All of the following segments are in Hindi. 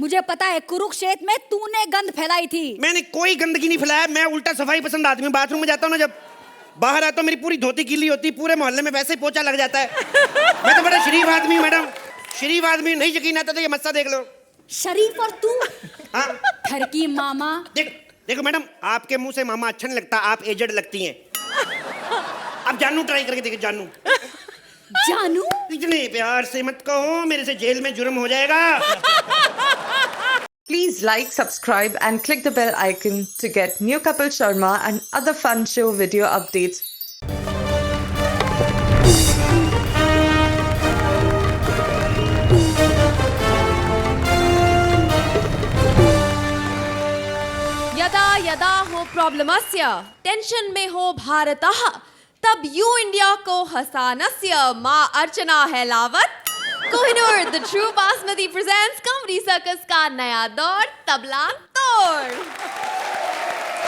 मुझे पता है कुरुक्षेत्र में तूने गंद फैलाई थी। मैंने कोई गंदगी नहीं फैलाया, मैं उल्टा सफाई पसंद आदमी हूँ। बाथरूम में जाता हूँ ना, जब बाहर आता हूँ मेरी पूरी धोती गीली होती है, पूरे मोहल्ले में वैसे ही पोछा लग जाता है। मैं तो बड़ा शरीफ आदमी हूँ मैडम, शरीफ आदमी। नहीं यकीन आता तो ये मस्सा देख लो। शरीफ और तू? हाँ घर की मामा। देखो मैडम, आपके मुंह से मामा अच्छा नहीं लगता, आप एजेड लगती हैं। अब जानू ट्राई करके देखिए, जानू। जानू? इतने प्यार से मत कहो, मेरे से जेल में जुर्म हो जाएगा। Please like, subscribe and click the bell icon to get new Kapil Sharma and other fun show video updates. यदा यदा हो प्रॉब्लमस्य टेंशन में हो भारतः तब यू इंडिया को हसानस्य माँ अर्चना है लावत। Kohinoor the true basmati presents comedy circus का नया दौर, तबला तोड़।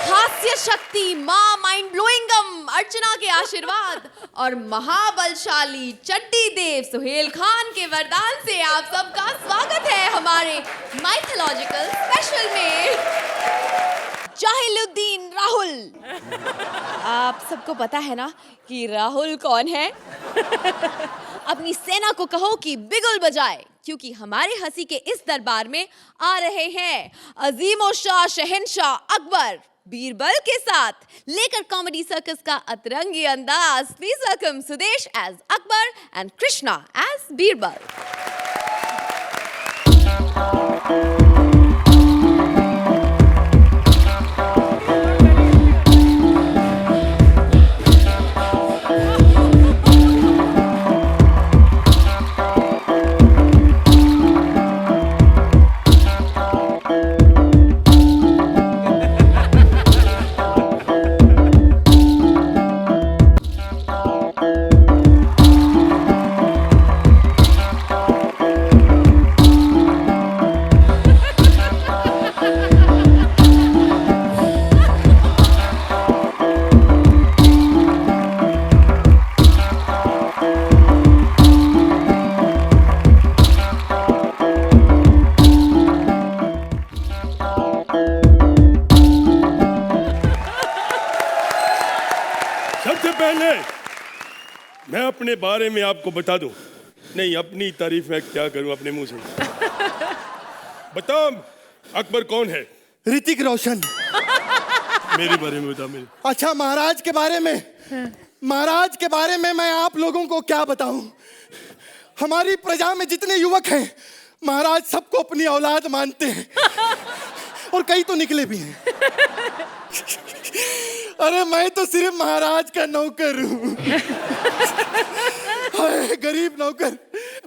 हास्य शक्ति माँ माइंड ब्लोइंगम अर्चना के आशीर्वाद और महाबलशाली चड्डी देव सुहेल खान के वरदान से आप सबका स्वागत है हमारे माइथोलॉजिकल स्पेशल में। जाहिलुद्दीन राहुल। आप सबको पता है ना कि राहुल कौन है? अपनी सेना को कहो कि बिगुल बजाए, क्योंकि हमारे हंसी के इस दरबार में आ रहे हैं अजीमो शाह शहंशाह अकबर बीरबल के साथ लेकर कॉमेडी सर्कस का अतरंगी अंदाज। Please welcome Sudesh as Akbar and Krishna as Birbal. मैं अपने बारे में आपको बता दूं, नहीं अपनी तारीफ में क्या करूं अपने मुंह से। बताओ अकबर कौन है? ऋतिक रोशन। मेरे बारे में बता। मेरे अच्छा, महाराज के बारे में? महाराज के बारे में मैं आप लोगों को क्या बताऊं। हमारी प्रजा में जितने युवक हैं महाराज सबको अपनी औलाद मानते हैं और कई तो निकले भी हैं। अरे मैं तो सिर्फ महाराज का नौकर हूँ। गरीब नौकर।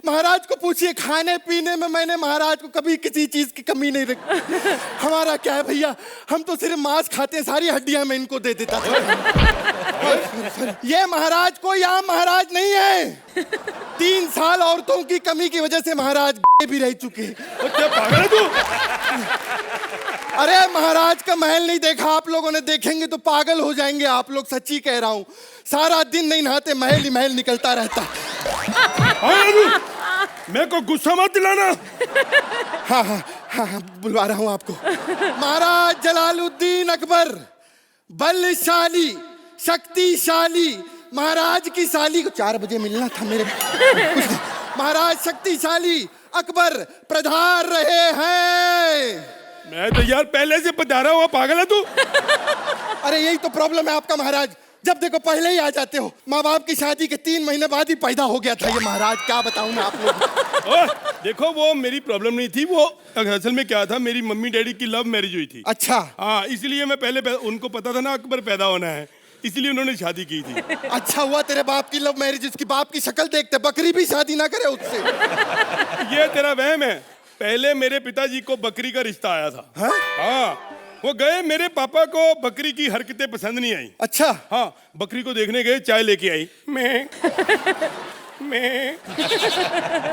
महाराज को पूछिए, खाने पीने में मैंने महाराज को कभी किसी चीज की कमी नहीं रखी। हमारा क्या है भैया, हम तो सिर्फ मांस खाते हैं, सारी हड्डियां मैं इनको दे देता था। ये महाराज कोई आम महाराज नहीं है। 3 साल औरतों की कमी की वजह से महाराज भी रह चुके। क्या पागल है तू? अरे महाराज का महल नहीं देखा आप लोगों ने? देखेंगे तो पागल हो जाएंगे आप लोग, सच्ची कह रहा हूँ। सारा दिन नहीं नहाते, महल ही महल निकलता रहता। मैं को गुस्सा मत दिलाना। हाँ, बुलवा रहा हूँ आपको। महाराज जलालुद्दीन अकबर, बलशाली शक्तिशाली, महाराज की साली को 4 बजे मिलना था मेरे। महाराज शक्तिशाली अकबर प्रधार रहे हैं। मैं तो यार पहले से पधारा हुआ पागल है तू। अरे यही तो प्रॉब्लम है आपका महाराज, जब देखो पहले ही आ जाते हो। माँ बाप की शादी के 3 महीने बाद ही पैदा हो गया था ये महाराज, क्या बताऊं मैं आप लोग। देखो वो मेरी प्रॉब्लम नहीं थी, वो असल में क्या था, मेरी मम्मी डैडी की लव मैरिज हुई थी। अच्छा। हाँ, इसलिए मैं पहले उनको पता था ना अकबर पैदा होना है, इसलिए उन्होंने शादी की थी। अच्छा हुआ तेरे बाप की लव मैरिज, उसकी बाप की शक्ल देखते बकरी भी शादी ना करे उससे। ये तेरा वहम है। पहले मेरे पिताजी को बकरी का रिश्ता आया था। हाँ, वो गए, मेरे पापा को बकरी की हरकतें पसंद नहीं आई। अच्छा। हाँ, बकरी को देखने गए, चाय लेके आई, मैं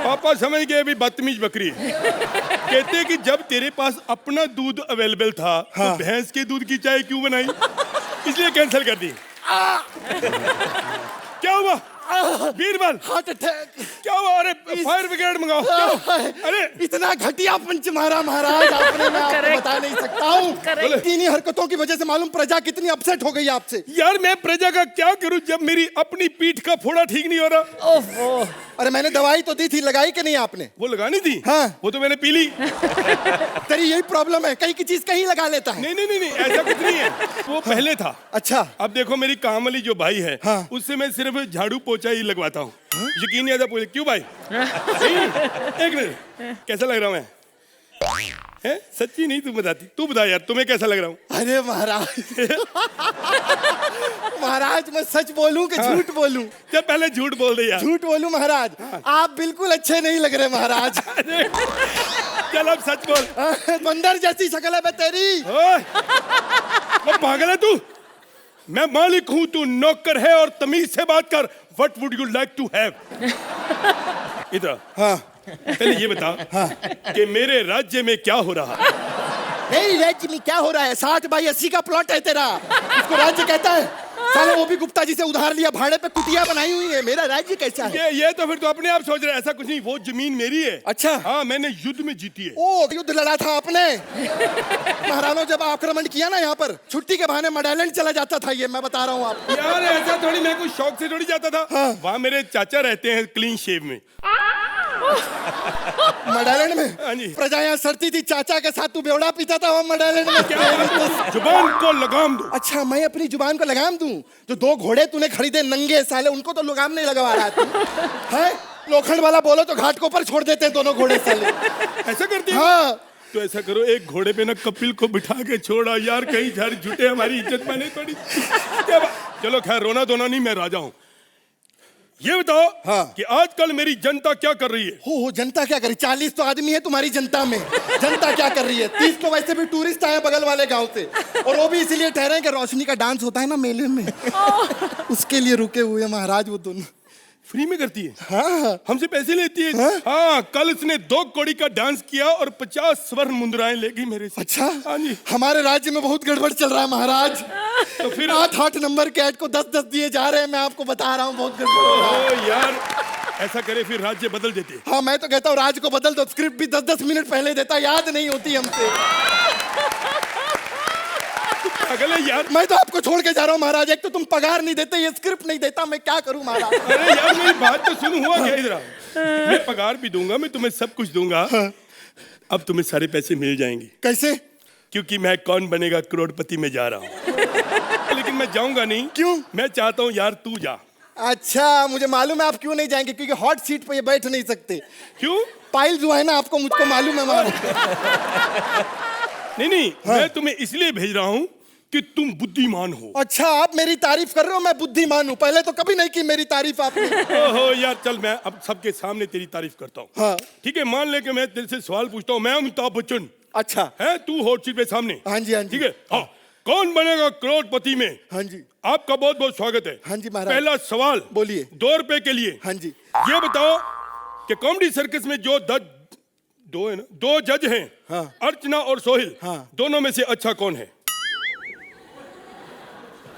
पापा समझ गए अभी बदतमीज बकरी है। कहते कि जब तेरे पास अपना दूध अवेलेबल था तो भैंस के दूध की चाय क्यों बनाई, इसलिए कैंसिल कर दी। क्या हुआ? Birbal heart attack. क्या हुआ? अरे फायर ब्रिगेड मंगाओ। अरे इतना घटिया पंच मारा महाराज आपने, मैं आपको बता नहीं सकता हूँ। इन्हीं हरकतों की वजह से मालूम प्रजा कितनी अपसेट हो गई आपसे। यार मैं प्रजा का क्या करूं जब मेरी अपनी पीठ का फोड़ा ठीक नहीं हो रहा। ओफो। अरे मैंने दवाई तो दी थी, लगाई कि नहीं आपने? वो लगानी थी। हाँ। वो तो मैंने पी ली। तेरी यही प्रॉब्लम है, कहीं की चीज कहीं लगा लेता है। नहीं ऐसा कुछ नहीं है, वो पहले था। अच्छा। अब देखो मेरी काम वाली जो भाई है, हाँ। उससे मैं सिर्फ झाड़ू पोछा ही लगवाता हूँ। यकीन नहीं आता। पूछे क्यों भाई? नहीं, एक मिनट, कैसा लग रहा हूँ मैं? है? सच्ची नहीं, तू बताती। तू बता यार, तुम्हें कैसा लग रहा हूँ? अरे महाराज महाराज मैं सच बोलूं कि झूठ बोलूं? चल पहले झूठ बोल दे यार। झूठ बोलूं महाराज? आप बिल्कुल अच्छे नहीं लग रहे महाराज। चल अब सच बोल। बंदर जैसी शक्ल है बे तेरी। ओए, वो पागल है तू? मैं मालिक हूँ, तू नौकर है, और तमीज से बात कर। What would you like to have? इधर। हाँ। पहले ये बता कि मेरे राज्य में क्या हो रहा है? नहीं, राज्य में क्या हो रहा है? 60/80 का प्लॉट है तेरा, उसको राज्य कहता है? साले वो भी गुप्ता जी से उधार लिया, भाड़े पे कुटिया बनाई हुई है। मेरा राज्य कैसा है? ये तो फिर तो अपने आप सोच रहे हैं। ऐसा कुछ नहीं, वो जमीन मेरी है। अच्छा। हाँ, मैंने युद्ध में जीती है। ओ, युद्ध लड़ा था आपने? महाराणा जब आक्रमण किया ना यहाँ पर, छुट्टी के बहाने मडालैंड चला जाता था, ये मैं बता रहा हूँ आपको। यार ऐसा थोड़ी, मैं कुछ शौक से थोड़ी जाता था। हाँ। वहाँ मेरे चाचा रहते हैं क्लीन शेव में। मडालैंड में? हाँ जी। प्रजा यहाँ सड़ती थी, चाचा के साथ तू बेवड़ा पीता था वहाँ मडालैंड में? क्या? जुबान को लगाम दो। अच्छा, मैं अपनी जुबान को लगाम दूं? जो 2 घोड़े तूने खरीदे नंगे साले, उनको तो लगाम नहीं लगवा रहा तू है? लोखंड वाला बोलो तो घाट को ऊपर छोड़ देते हैं दोनों घोड़े साले। ऐसा करती है? हाँ। तो ऐसा करो, एक घोड़े पे ना कपिल को बिठा के छोड़ा यार, कहीं झर झूठे हमारी इज्जत माने थोड़ी। चलो खैर, रोना धोना नहीं, मैं राजा हूँ। ये बताओ हाँ। कि आजकल मेरी जनता क्या कर रही है? हो जनता क्या कर रही? 40 तो आदमी है तुम्हारी जनता में, जनता क्या कर रही है? 30 तो वैसे भी टूरिस्ट आए बगल वाले गांव से, और वो भी इसीलिए ठहरे कि रोशनी का डांस होता है ना मेले में, उसके लिए रुके हुए हैं महाराज वो दोनों। फ्री में करती है? हाँ। हमसे पैसे लेती है? हाँ? हाँ, कल उसने 2 कौड़ी का डांस किया और 50 स्वर्ण मुद्राएं ले गई मेरे से। अच्छा। हाँ जी। हमारे राज्य में बहुत गड़बड़ चल रहा है महाराज। तो फिर 8 नंबर के ऐड को 10 दिए जा रहे हैं, मैं आपको बता रहा हूँ, बहुत गड़बड़ हो रहा है। ओ यार, ऐसा करे फिर राज्य बदल देते। हाँ, मैं तो कहता हूँ राज को बदल दो, स्क्रिप्ट भी 10 मिनट पहले देता, याद नहीं होती हमसे। पागल है यार। मैं तो आपको छोड़ के जा रहा हूँ महाराज, एक तो तुम पगार नहीं देते, ये स्क्रिप्ट नहीं देता, मैं क्या करूँ महाराज? अरे यार मेरी बात तो सुन, हुआ क्या इधर? मैं पगार भी दूंगा, मैं तुम्हें सब कुछ दूंगा। अब तुम्हें सारे पैसे मिल जाएंगे। कैसे? क्योंकि मैं कौन बनेगा करोड़पति में जा रहा हूँ। लेकिन मैं जाऊंगा नहीं। क्यों? मैं चाहता हूँ यार तू जा। अच्छा, मुझे मालूम है आप क्यों नहीं जाएंगे, क्योंकि हॉट सीट पे ये बैठ नहीं सकते। क्यों? पाइल जो है ना आपको, मुझको मालूम है महाराज। नहीं, मैं तुम्हें इसलिए भेज रहा हूँ कि तुम बुद्धिमान हो। अच्छा, आप मेरी तारीफ कर रहे हो, मैं बुद्धिमान हूँ? पहले तो कभी नहीं की मेरी तारीफ आपने। ओहो यार, चल मैं अब सबके सामने तेरी तारीफ करता हूँ। हाँ। ठीक है, मान ले कि मैं तेरे से सवाल पूछता हूँ। मैं अमिताभ बच्चन। अच्छा। है, तू हॉट सीट पे सामने। हाँ जी, हाँ जी। ठीक है। हाँ, कौन बनेगा करोड़पति में? हाँ जी। आपका बहुत बहुत स्वागत है। हाँ जी महाराज। पहला सवाल बोलिए। 2 रुपए के लिए। हाँ जी। ये बताओ कि कॉमेडी सर्कस में जो 2 जज हैं, हाँ। अर्चना और सोहिल, हाँ। दोनों में से अच्छा कौन है?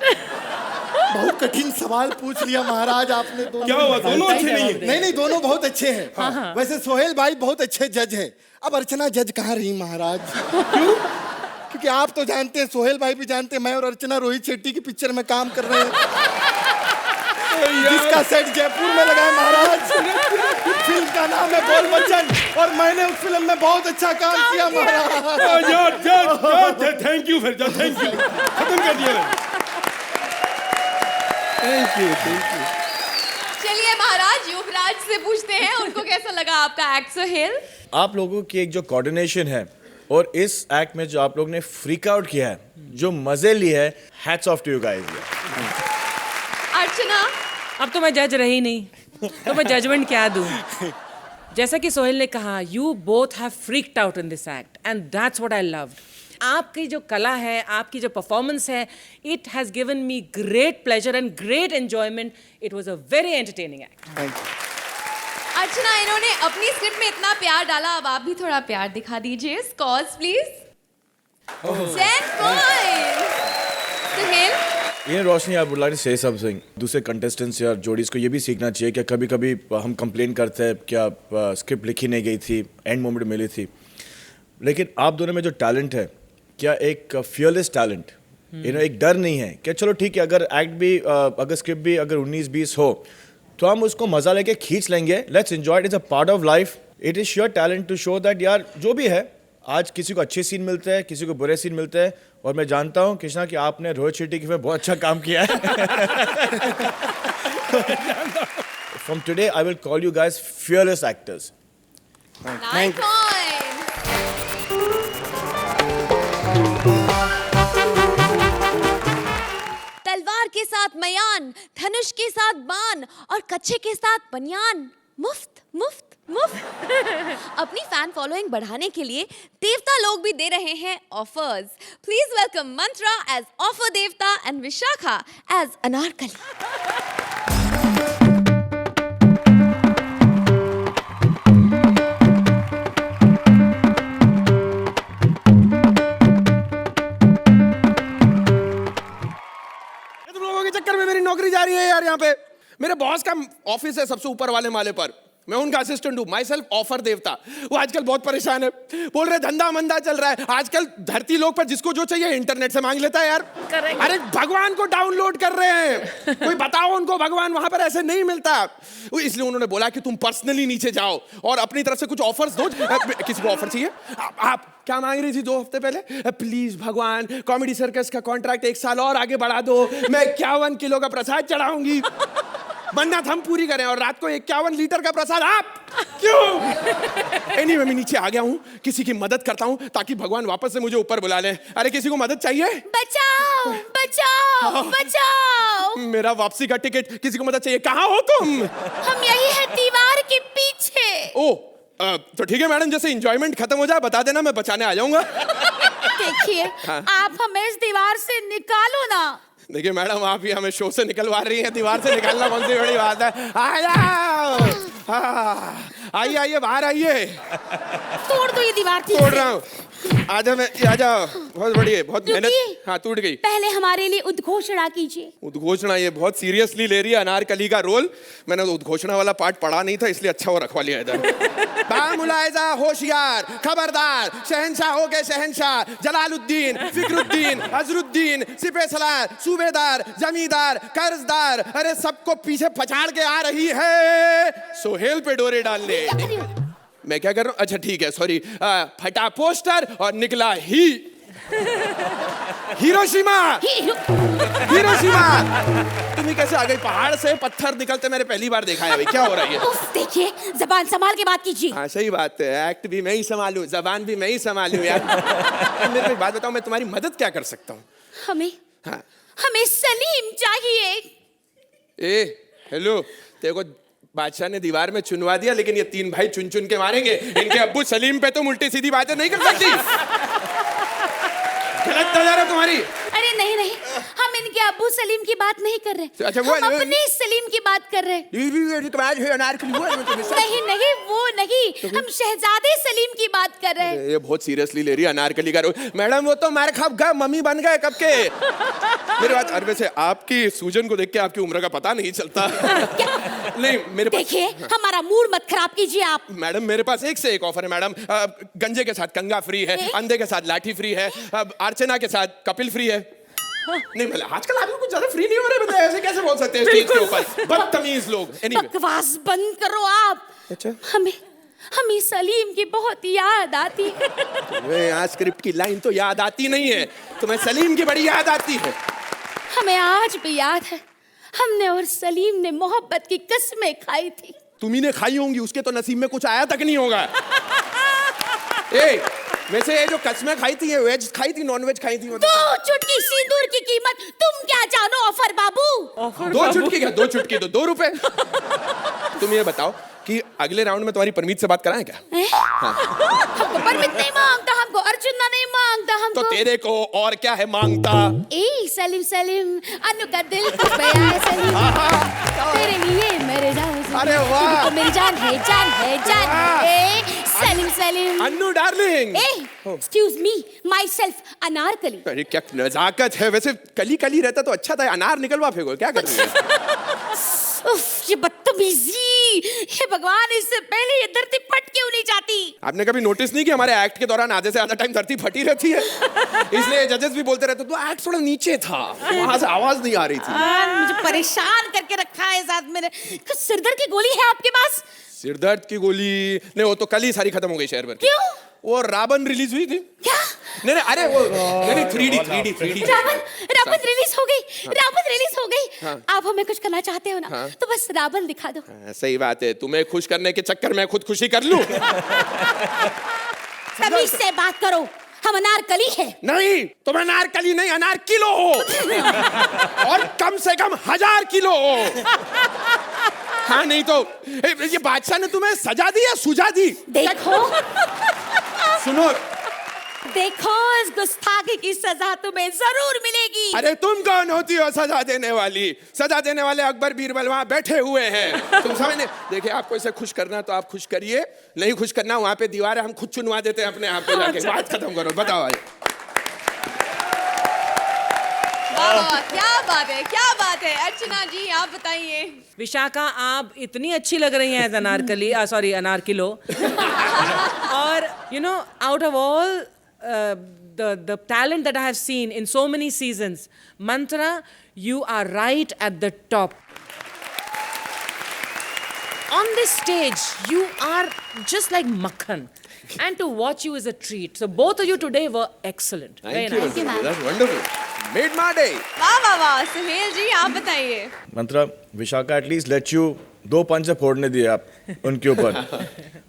बहुत कठिन सवाल पूछ लिया महाराज आपने। दोनों क्या हुआ, दोनों अच्छे नहीं है? नहीं, दोनों बहुत अच्छे हैं। वैसे सोहेल भाई बहुत अच्छे जज हैं। अब अर्चना जज कहाँ रही महाराज? क्यों? क्योंकि आप तो जानते हैं, सोहेल भाई भी जानते हैं, मैं और अर्चना रोहित शेट्टी की पिक्चर में काम कर रहे हैं, जिसका सेट जयपुर में लगा है महाराज। फिल्म का नाम है बोल बच्चन, और मैंने उस फिल्म में बहुत अच्छा काम किया महाराज। यार थैंक यू, फिर थैंक यू, खत्म कर दिया। Thank you. चलिए महाराज, युवराज से पूछते हैं उनको कैसा लगा आपका एक्ट सोहेल? आप लोगों की एक जो कोऑर्डिनेशन है और इस एक्ट में जो आप लोग ने फ्रीक आउट किया है, जो मजे लिए है, hats off to you guys. Archana, अब तो मैं जज रही नहीं, तो मैं जजमेंट क्या दूं? जैसा कि सोहेल ने कहा, you both have freaked out in this act and that's what I loved. आपकी जो कला है, आपकी जो परफॉर्मेंस है, it has given me great pleasure and great enjoyment. It was a very entertaining act. Archana, इन्होंने अपनी स्क्रिप्ट में इतना प्यार डाला, अब आप भी थोड़ा प्यार दिखा दीजिए। Scores please. 10 पॉइंट्स। सोहेल, ये Roshni, I would like to say something. दूसरे कंटेस्टेंट्स या जोड़ीज को ये भी सीखना चाहिए कि कभी कभी हम कंप्लेन करते हैं क्या स्क्रिप्ट लिखी नहीं गई थी, एंड मोमेंट मिली थी, लेकिन आप दोनों में जो टैलेंट है, क्या एक फियरलेस टैलेंट, एक डर नहीं है क्या चलो ठीक है, अगर एक्ट भी अगर स्क्रिप्ट भी अगर 19-20 हो तो हम उसको मजा लेके खींच लेंगे, let's enjoy it, is a part of life, it is sure talent to show that यार जो भी है, आज किसी को अच्छे सीन मिलते हैं, किसी को बुरे सीन मिलते हैं, और मैं जानता हूँ कृष्णा कि आपने रोहित शेट्टी की फिल्म बहुत अच्छा काम किया है। From today I will call you guys fearless actors. 9 points. तलवार के साथ मयान, धनुष के साथ बाण और कच्छे के साथ बनियान, मुफ्त मुफ्त मुफ्त। अपनी फैन फॉलोइंग बढ़ाने के लिए देवता लोग भी दे रहे हैं offers. Please welcome Mantra as offer देवता एंड विशाखा एज अनारकली। तुम लोगों के चक्कर में मेरी नौकरी जा रही है यार। यहाँ पे मेरे बॉस का ऑफिस है सबसे ऊपर वाले माले पर, मैं उनका असिस्टेंट हूँ, माई सेल्फ ऑफर देवता। वो आजकल बहुत परेशान है, बोल रहे धंधा मंदा चल रहा है आजकल, धरती लोक पर जिसको जो चाहिए इंटरनेट से मांग लेता है यार। अरे भगवान को डाउनलोड कर रहे हैं, कोई बताओ उनको भगवान वहां पर ऐसे नहीं मिलता। इसलिए उन्होंने बोला कि तुम पर्सनली नीचे जाओ और अपनी तरफ से कुछ ऑफर्स दो। किसी को ऑफर चाहिए? आप क्या मांग रही थी 2 हफ्ते पहले? प्लीज भगवान कॉमेडी सर्कस का कॉन्ट्रैक्ट 1 साल और आगे बढ़ा दो, मैं 51 किलो का प्रसाद चढ़ाऊंगी। मन्नत हम पूरी करें और रात को 51 लीटर का प्रसाद आप क्यों? एनीवे मैं नीचे आ गया हूँ, किसी की मदद करता हूँ ताकि भगवान वापस से मुझे ऊपर बुला ले। अरे किसी को मदद चाहिए? बचाओ बचाओ बचाओ। मेरा वापसी का टिकट, किसी को मदद चाहिए? कहाँ हो तुम? हम यही है दीवार के पीछे। ओ तो ठीक है मैडम, जैसे एंजॉयमेंट खत्म हो जाए बता देना, मैं बचाने आ जाऊंगा। देखिए आप हमें इस दीवार से निकालो ना। देखिए मैडम, आप ही हमें शो से निकलवा रही हैं, दीवार से निकालना कौन सी बड़ी बात है। आ जाओ, आइए आइए बाहर आइए। तोड़ दो ये दीवार। तोड़ रहा हूँ, आ जाओ। बहुत बढ़िया, बहुत मेहनत। हाँ टूट गई। पहले हमारे लिए उद्घोषणा कीजिए। उद्घोषणा? ये बहुत सीरियसली ले रही है अनारकली का रोल। मैंने उद्घोषणा वाला पार्ट पढ़ा नहीं था, इसलिए अच्छा वो रखवा लिया इधर। बामुलायजा होशियार, खबरदार, शहंशाह हो गए शहंशाह, जलालुद्दीन, फिक्रुद्दीन, अजरुद्दीन, सिपहसालार, सूबेदार, जमींदार, कर्जदार, अरे सबको पीछे पछाड़ के आ रही है सोहेल पे डोरे डालने। मैं क्या कर रहा हूँ? अच्छा ठीक है, सॉरी। फटा पोस्टर और निकला हिरोशिमा। हिरोशिमा। तुम्हें कैसे आ गई? पहाड़ से पत्थर निकलते मैंने पहली बार देखा है भाई, क्या हो रहा है? उफ, देखिए जबान संभाल के बात कीजिए। हाँ सही बात है, एक्ट भी मैं ही संभालूं, जबान भी मैं ही संभालूं यार। मेरे को एक बात बताओ, मैं तुम्हारी मदद क्या कर सकता हूँ? हमें सलीम चाहिए। हेलो, तेरे को बादशाह ने दीवार में चुनवा दिया, लेकिन ये 3 भाई चुन चुन के मारेंगे। इनके अब्बू सलीम पे तुम उल्टी सीधी बातें नहीं कर सकती। गलत नजर है तुम्हारी। अरे नहीं नहीं, हम इनके अब्बू सलीम की बात नहीं कर रहे। अच्छा, हम अपने सलीम की बात कर रहे। नहीं नहीं वो नहीं, हम शहजादे सलीम की बात कर रहे हैं। ये बहुत सीरियसली ले रही है अनारकली का रोल। मैडम वो तो मार खा गए, मम्मी बन गए कब के। मेरी बात, अरे वैसे आपकी सूजन को देख के आपकी उम्र का पता नहीं चलता। नहीं मेरे पास, देखिए हमारा मूड मत खराब कीजिए आप। मैडम मेरे पास एक से एक ऑफर है मैडम। गंजे के साथ कंगा फ्री है, अंधे के साथ लाठी फ्री है, अर्चना के साथ कपिल फ्री है। नहीं मतलब आजकल आदमी कुछ ज्यादा फ्री नहीं हो रहे, बताए ऐसे कैसे बोल सकते हैं स्टेज के ऊपर? बदतमीज लोग। बकवास बंद करो आप। अच्छा, हमें सलीम की बहुत याद आती है। यहाँ स्क्रिप्ट की लाइन तो याद आती नहीं है, तुम्हें सलीम की बड़ी याद आती है। हमें आज भी याद है, हमने और सलीम ने मोहब्बत की कसमें खाई थी। तुम्ही ने खाई होंगी, उसके तो नसीब में कुछ आया तक नहीं होगा। वैसे ये जो कसमें खाई थी, ये वेज खाई थी नॉन वेज खाई थी? 2 चुटकी सिंदूर की कीमत तुम क्या जानो ऑफर बाबू। 2 चुटकी क्या? 2 चुटकी तो 2 रुपए। तुम ये बताओ कि अगले राउंड में तुम्हारी परमीत से बात कराएं क्या? हमको परमीत नहीं मांगता, हमको अर्चना नहीं मांगता, हमको तो मेरे को और क्या है मांगता। ए सलीम सलीम अनु का दिल कुछ बया है सलीम, तेरे लिए मर जाऊं सलीम। अरे वाह। तू तो मेरी जान है जान है जान। ए सलीम सलीम। अन्नू डार्लिंग। ए excuse me myself Anarkali. अरे क्या नजाकत है, वैसे कली कली रहता तो अच्छा था, अनार निकलवा फेंको, क्या कर रही है? उफ, ये बदतमीजी, हे भगवान, इससे पहले ये धरती फट क्यों नहीं जाती? आपने कभी नोटिस नहीं कि हमारे एक्ट के दौरान आधे से आधा टाइम धरती फटी रहती है? इसलिए जजेस भी बोलते रहते तो एक्ट थोड़ा नीचे था, वहां से आवाज नहीं आ रही थी। मुझे परेशान करके रखा है साथ मेरे। कुछ सिरदर्द की गोली है आपके पास? सिरदर्द की गोली नहीं, वो तो कल ही सारी खत्म हो गई शहर भर की। क्यों? वो रावण रिलीज हुई थी। क्या? नहीं अरे वो नहीं 3D। रावण रिलीज हो गई, रावण रिलीज हो गई। आप हमें कुछ करना चाहते हो ना, तो बस रावण दिखा दो। सही बात है, तुम्हें खुश करने के चक्कर में खुद खुशी कर लूं। तमीज से बात करो, हम अनारकली है। नहीं, तुम अनारकली नहीं, अनार किलो हो। और कम से कम 1000 किलो हो। हाँ नहीं तो ये बादशाह ने तुम्हें सजा दी या सुझा दी? देखो सुनो, देखो इस गुस्ताखी की सजा तुम्हें जरूर मिलेगी। अरे तुम कौन होती हो सजा देने वाली? सजा देने वाले अकबर बीरबल वहां बैठे हुए हैं, तुम समझ नहीं। देखिए, आपको इसे खुश करना तो आप खुश करिए, नहीं खुश करना वहां पे दीवार है, हम खुद चुनवा देते हैं अपने आप को जाके। बात खत्म करो, बताओ आगे। क्या बात है, क्या बात है। अर्चना जी आप बताइए। विशाखा, आप इतनी अच्छी लग रही हैं एज अनारकली, सॉरी अनारकिलो। और you know, out of all the talent that I have seen in so many seasons, Mantra, you are right at the top. On this stage, you are just like makhan, and to watch you is a treat. So both of you today were excellent. Very nice. That's wonderful. Made my day. वाह वाह वाह। सुहेल जी आप बताइए। मंत्रा, विशाखा एटलीस्ट लेट यू 2 पंच से फोड़ने दिए आप उनके ऊपर।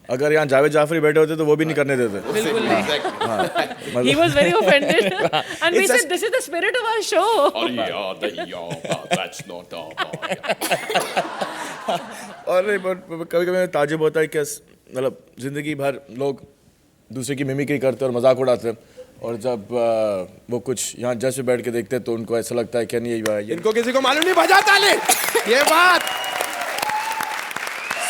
अगर यहाँ जावेद जाफरी बैठे होते तो वो भी नहीं करने देते। बिल्कुल नहीं। He was very offended, and we said this is the spirit of our show. That's not our और कभी-कभी मैं ताजुब होता है कि मतलब जिंदगी भर लोग दूसरे की मिमिक्री करते और मजाक उड़ाते हैं, और जब वो कुछ यहाँ जज पे बैठ के देखते हैं तो उनको ऐसा लगता है कि नहीं ये इनको किसी को मालूम नहीं, बजा ताली। ये बात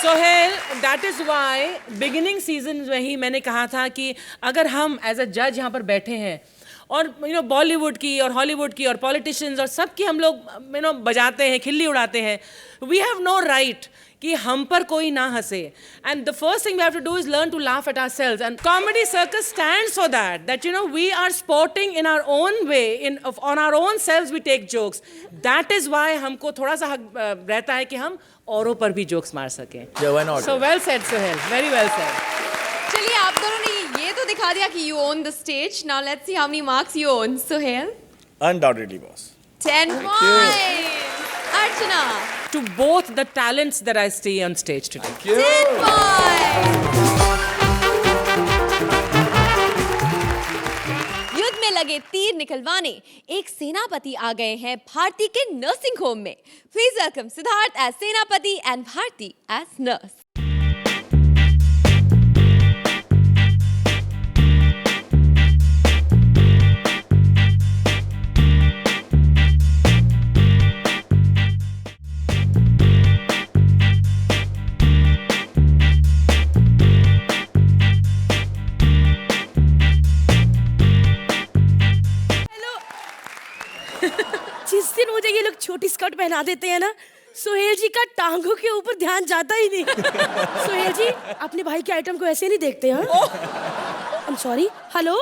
Sohail, that is why beginning season में ही मैंने कहा था कि अगर हम एज अ जज यहाँ पर बैठे हैं और यू नो बॉलीवुड की और हॉलीवुड की और पॉलिटिशियंस और सबकी हम लोग यू नो बजाते हैं, खिल्ली उड़ाते हैं, वी हैव नो राइट कि हम पर कोई ना हंसे। And the first thing we have to do is learn to laugh at ourselves, and comedy circus stands for that you know we are sporting in our own way, in on our own selves we take jokes. That is why हमको थोड़ा सा हक रहता है कि हम औरों पर भी जोक्स मार सकें। So well said Sohail, very well said. चलिए, आप दोनों ने ये तो दिखा दिया कि you own the stage. Now let's see how many marks you own. Sohail? Undoubtedly boss. 10 points. Archana? To both the talents that I see on stage today. 10 points. युद्ध में लगे तीर निकलवाने एक सेनापति आ गए हैं भारती के नर्सिंग होम में। प्लीज वेलकम सिद्धार्थ एज सेनापति एंड भारती एज नर्स। जिस दिन मुझे ये लोग छोटी स्कर्ट पहना देते हैं ना, सोहेल जी का टांगों के ऊपर ध्यान जाता ही नहीं। सोहेल जी अपने भाई के आइटम को ऐसे नहीं देखते हैं? I am sorry. हेलो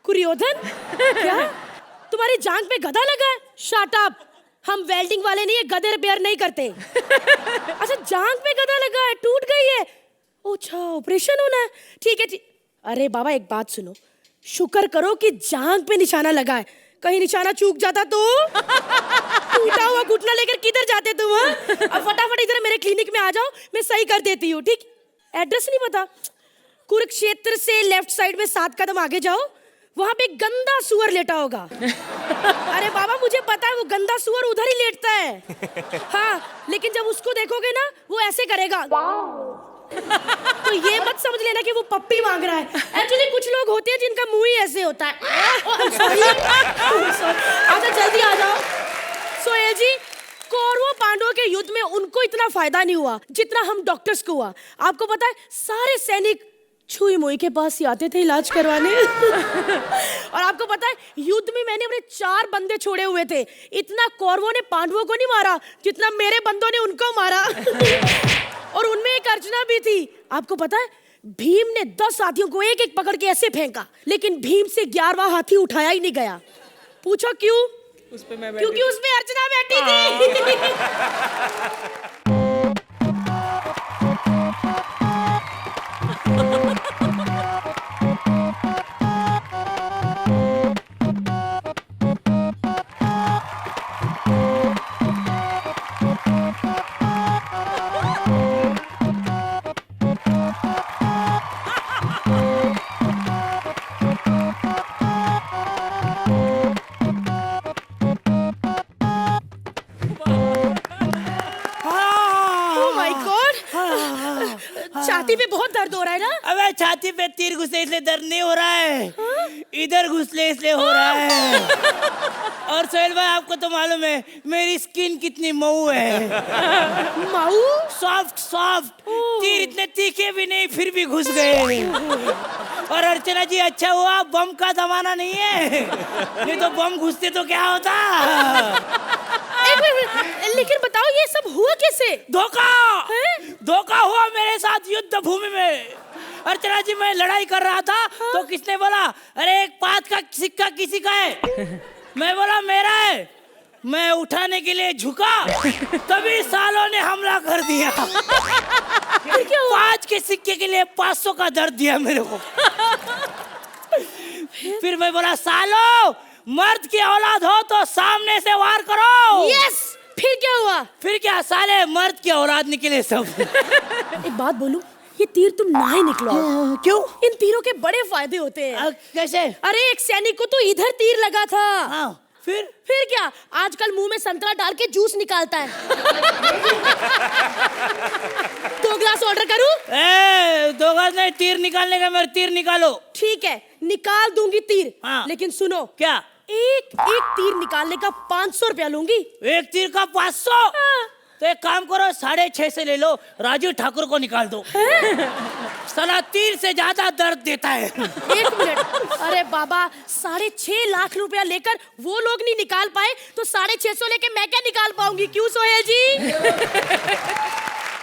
कुरियोधन, क्या तुम्हारी जांग पे गदा लगा है? शट अप, हम वेल्डिंग वाले नहीं है, गदे रिपेयर नहीं करते। अच्छा, जांग पे गदा लगा है, टूट गई है? अच्छा, ऑपरेशन होना है, ठीक है ठीक। अरे बाबा एक बात सुनो, शुक्र करो कि जांग पे निशाना लगा है, कहीं निशाना चूक जाता तो टूटा हुआ घुटना लेकर किधर जाते तुम? अब फटाफट इधर मेरे क्लिनिक में आ जाओ, मैं सही कर देती हूँ, ठीक? एड्रेस नहीं पता? कुरुक्षेत्र से लेफ्ट साइड में 7 कदम आगे जाओ, वहां पे गंदा सुअर लेटा होगा। अरे बाबा मुझे पता है, वो गंदा सुअर उधर ही लेटता है। हाँ, लेकिन जब उसको देखोगे ना, वो ऐसे करेगा। तो ये मत समझ लेना कि वो पप्पी मांग रहा है। एक्चुअली कुछ लोग होते हैं जिनका मुंह ही ऐसे होता है। सॉरी, अच्छा जल्दी आ जाओ। सोहेल जी, कौरवों पांडवों के युद्ध में उनको इतना फायदा नहीं हुआ जितना हम डॉक्टर्स को हुआ। आपको पता है सारे सैनिक छुई मुई के पास ही आते थे इलाज करवाने। और आपको पता है युद्ध में मैंने अपने 4 बंदे छोड़े हुए थे। इतना कौरवों ने पांडवों को नहीं मारा जितना मेरे बंदों ने उनको मारा। और उनमें एक अर्चना भी थी। आपको पता है भीम ने 10 हाथियों को एक एक पकड़ के ऐसे फेंका, लेकिन भीम से 11वां हाथी उठाया ही नहीं गया। पूछो क्यों? उस पे मैं क्योंकि उसमें अर्चना बैठी थी। छाती पे बहुत दर्द हो रहा है ना? अबे छाती पे तीर घुसे इसलिए दर्द नहीं हो रहा है, इधर घुसले इसलिए हो रहा है। और सोहेल भाई आपको तो मालूम है मेरी स्किन कितनी मऊ है। मऊ? सॉफ्ट सॉफ्ट, तीर इतने तीखे भी नहीं फिर भी घुस गए। और अर्चना जी अच्छा हुआ बम का जमाना नहीं है, नहीं तो बम घुसते तो क्या होता। लेकिन बताओ ये सब हुआ कैसे? धोखा हुआ मेरे साथ युद्ध भूमि में। अर्चना जी मैं लड़ाई कर रहा था तो किसने बोला अरे एक 5 का सिक्का किसी का है? मैं बोला मेरा है। मैं उठाने के लिए झुका तभी सालों ने हमला कर दिया। 5 के सिक्के के लिए 500 का दर्द दिया मेरे को। फिर मैं बोला सालो मर्द की औलाद हो तो सामने से वार करो। यस। फिर क्या हुआ? फिर क्या साले मर्द की औलाद निकले सब। एक बात बोलूं, ये तीर तुम ना ही निकलो। क्यों? इन तीरों के बड़े फायदे होते हैं। कैसे? अरे एक सैनिक को तो इधर तीर लगा था। हाँ, फिर क्या आजकल मुंह में संतरा डाल के जूस निकालता है। 2 ग्लास ऑर्डर करूं? 2 ग्लास नहीं, तीर निकालने का मेरे तीर निकालो। ठीक है निकाल दूंगी तीर। हाँ। लेकिन सुनो क्या? एक तीर निकालने का 500 रुपया लूंगी। एक तीर का 500? हाँ। तो एक काम करो 6.5 से ले लो, राजू ठाकुर को निकाल दो। साला तीर से ज्यादा दर्द देता है। 1 मिनट, अरे बाबा 6.5 लाख रुपया लेकर वो लोग नहीं निकाल पाए तो 650 लेके मैं क्या निकाल पाऊंगी? क्यों सोहेल जी?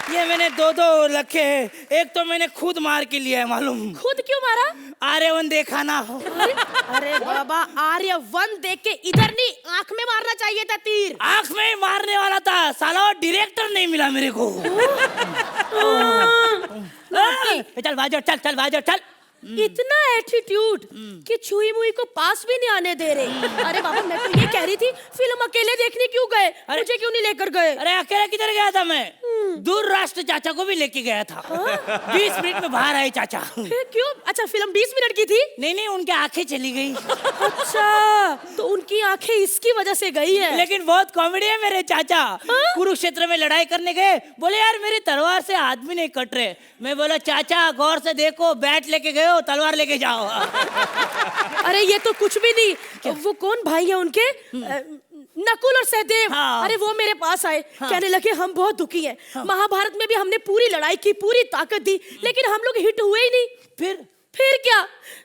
ये मैंने 2 रखे हैं, एक तो मैंने खुद मार के लिया है मालूम। खुद क्यों मारा? आर्यवन देखा ना। अरे बाबा आर्यवन देख के इधर नहीं आंख में मारना चाहिए था तीर। आंख में ही मारने वाला था, साला डायरेक्टर नहीं मिला मेरे को। चल बाजो, चल बाजो, चल। इतना एटीट्यूड कि छुई मुई को पास भी नहीं आने दे रहे। अरे बाबा मैं तो ये कह रही थी फिल्म अकेले देखने क्यों गए? मुझे क्यों नहीं लेकर गए? अरे अकेले किधर गया था मैं? दूर राष्ट्र चाचा को भी लेके गया था। 20 मिनट में बाहर आए चाचा। क्यों? अच्छा फिल्म 20 मिनट की थी? नहीं उनकी आंखें चली गई। अच्छा तो उनकी आंखें इसकी वजह से गई है। लेकिन बहुत कॉमेडी है मेरे चाचा। कुरुक्षेत्र में लड़ाई करने गए, बोले यार मेरी तलवार से आदमी नहीं कट रहे। मैं बोला चाचा गौर से देखो, बैट लेके गए हो तलवार लेके जाओ। अरे ये तो कुछ भी नहीं। वो कौन भाई है उनके? नकुल और सहदेव। हाँ। अरे वो मेरे पास आए। हाँ। कहने लगे हम बहुत दुखी हैं। हाँ। महाभारत में भी हमने पूरी लड़ाई की, पूरी ताकत दी, लेकिन हम लोग हिट हुए ही नहीं। फिर क्या?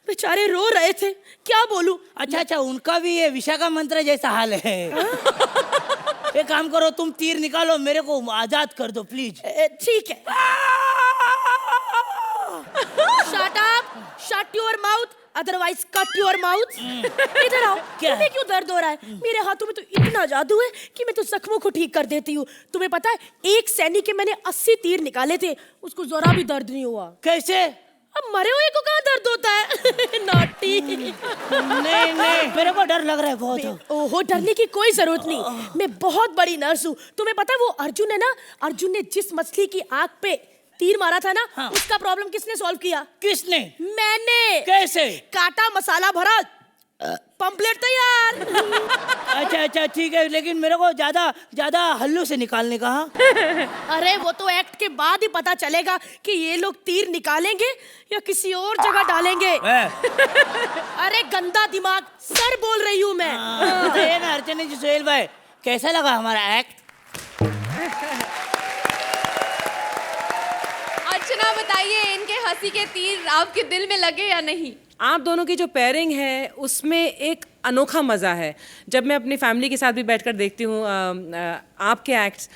बेचारे रो रहे थे, क्या बोलूं। अच्छा उनका भी ये विशाखा मंत्र जैसा हाल है। एक काम करो तुम तीर निकालो, मेरे को आजाद कर दो प्लीज। ठीक है। Shut up, shut your mouth, otherwise cut your mouth. इधर आओ। तुम्हें क्यों दर्द हो रहा है? मेरे हाथों में तो इतना जादू है कि मैं तो जख्मों को ठीक कर देती हूँ। तुम्हें पता है एक सैनिक के मैंने 80 तीर निकाले थे, उसको जरा भी दर्द नहीं हुआ। कैसे? अब मरे हुए को कहाँ दर्द होता है? नॉटी। नहीं मेरे को डर लग रहा है बहुत। ओहो डरने की कोई जरूरत नहीं, मैं बहुत बड़ी नर्स हूँ। तुम्हें पता है वो अर्जुन है ना, अर्जुन ने जिस मछली की आंख पे तीर मारा था ना, हाँ। उसका प्रॉब्लम किसने सॉल्व किया? किसने? मैंने। कैसे? काटा मसाला भरा पंपलेट तैयार। अच्छा ठीक है, लेकिन मेरे को ज्यादा हल्लू से निकालने का। हाँ? अरे वो तो एक्ट के बाद ही पता चलेगा कि ये लोग तीर निकालेंगे या किसी और जगह डालेंगे। अरे गंदा दिमाग, सर बोल रही हूँ मैं। बताइए ना अर्चना जी, सोहेल भाई कैसा लगा हमारा एक्ट? अर्चना बताइए, इनके हंसी के तीर आपके दिल में लगे या नहीं? आप दोनों की जो पेयरिंग है उसमें एक अनोखा मज़ा है। जब मैं अपनी फैमिली के साथ भी बैठकर देखती हूँ आपके एक्ट्स,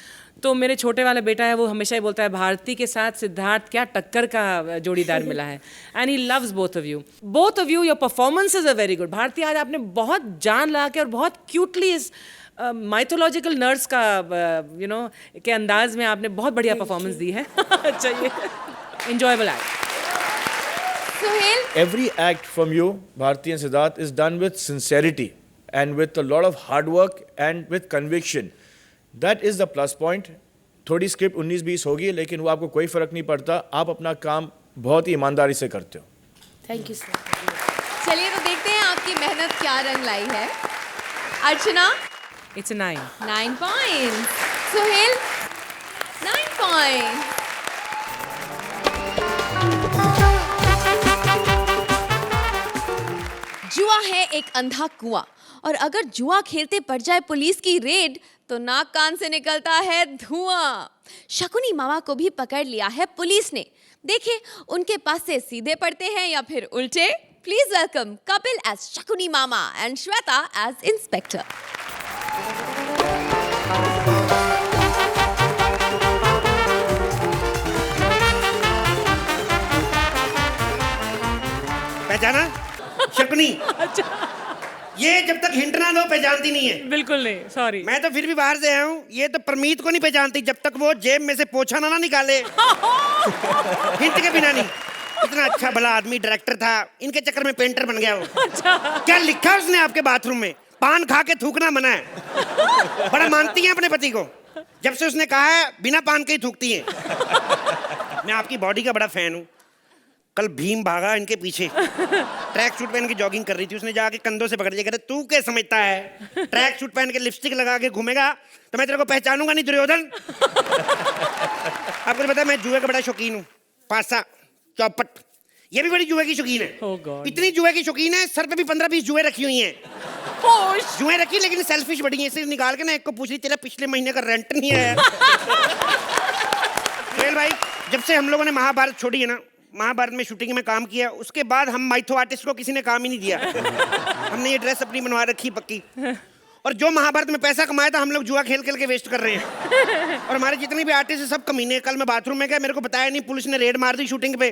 तो मेरे छोटे वाला बेटा है, वो हमेशा ही बोलता है भारती के साथ सिद्धार्थ क्या टक्कर का जोड़ीदार मिला है। And he loves both of you, your performances are very good. Bharti, आज आपने बहुत जान लगा के और बहुत क्यूटली इस माइथोलॉजिकल नर्स का के अंदाज में आपने बहुत बढ़िया परफॉर्मेंस दी है। चाहिए enjoyable act. Sohail? Every act from you, Bharti and Siddharth, is done with sincerity and with a lot of hard work and with conviction. That is the plus point. थोड़ी स्क्रिप्ट 19-20 होगी, लेकिन वो आपको कोई फर्क नहीं पड़ता। आप अपना काम बहुत ही ईमानदारी से करते हो। Thank you sir. चलिए तो देखते हैं आपकी मेहनत क्या रंग लाई है। अर्चना? It's a 9. 9 points. Sohail? 9 points. जुआ है एक अंधा कुआं, और अगर जुआ खेलते पड़ जाए पुलिस की रेड तो नाक कान से निकलता है धुआं। शकुनी मामा को भी पकड़ लिया है पुलिस ने। देखे उनके पास से सीधे पड़ते हैं या फिर उल्टे। Please welcome Kapil as Shakuni मामा एंड श्वेता एज इंस्पेक्टर। पहचाना शकुनी? ये जब तक हिंट ना दो पहचानती नहीं है। बिल्कुल नहीं, सॉरी। मैं तो फिर भी बाहर से आया हूँ। ये तो परमीत को नहीं पहचानती जब तक वो जेब में से पोछा ना निकाले। हिंट के बिना नहीं। इतना अच्छा भला आदमी डायरेक्टर था, इनके चक्कर में पेंटर बन गया वो। क्या लिखा उसने आपके बाथरूम में? पान खा के थूकना मना है। बड़ा मानती है अपने पति को। जब से उसने कहा है बिना पान के ही थूकती है। मैं आपकी बॉडी का बड़ा फैन हूँ। कल भीम भागा इनके पीछे, ट्रैक सूट पहन के जॉगिंग कर रही थी। उसने जाके कंधों से पकड़ लिया, कहते तू क्या समझता है, ट्रैक सूट पहन के लिपस्टिक लगा के घूमेगा तो मैं तेरे को पहचानूंगा नहीं दुर्योधन। आपको पता है मैं जुए का बड़ा शौकीन हूँ। पासा, चौपट, ये भी बड़ी जुए की शौकीन है। Oh God. इतनी जुए की शौकीन है, सर पे भी 15-20 जुए रखी हुई हैं। जुए रखी लेकिन सेल्फिश बड़ी है। इसे निकाल के ना एक को पूछ रही तेरा पिछले महीने का रेंट नहीं है। सोहेल भाई, जब से हम लोगों ने महाभारत छोड़ी है ना, महाभारत में शूटिंग में काम किया, उसके बाद हम माइथो आर्टिस्ट को किसी ने काम ही नहीं दिया। हमने ये ड्रेस अपनी बनवा रखी पक्की। और जो महाभारत में पैसा कमाया था हम लोग जुआ खेल खेल के वेस्ट कर रहे हैं। और हमारे जितने भी आर्टिस्ट हैं सब कमीने। कल मैं बाथरूम में गया, मेरे को बताया नहीं, पुलिस ने रेड मार दी शूटिंग पे।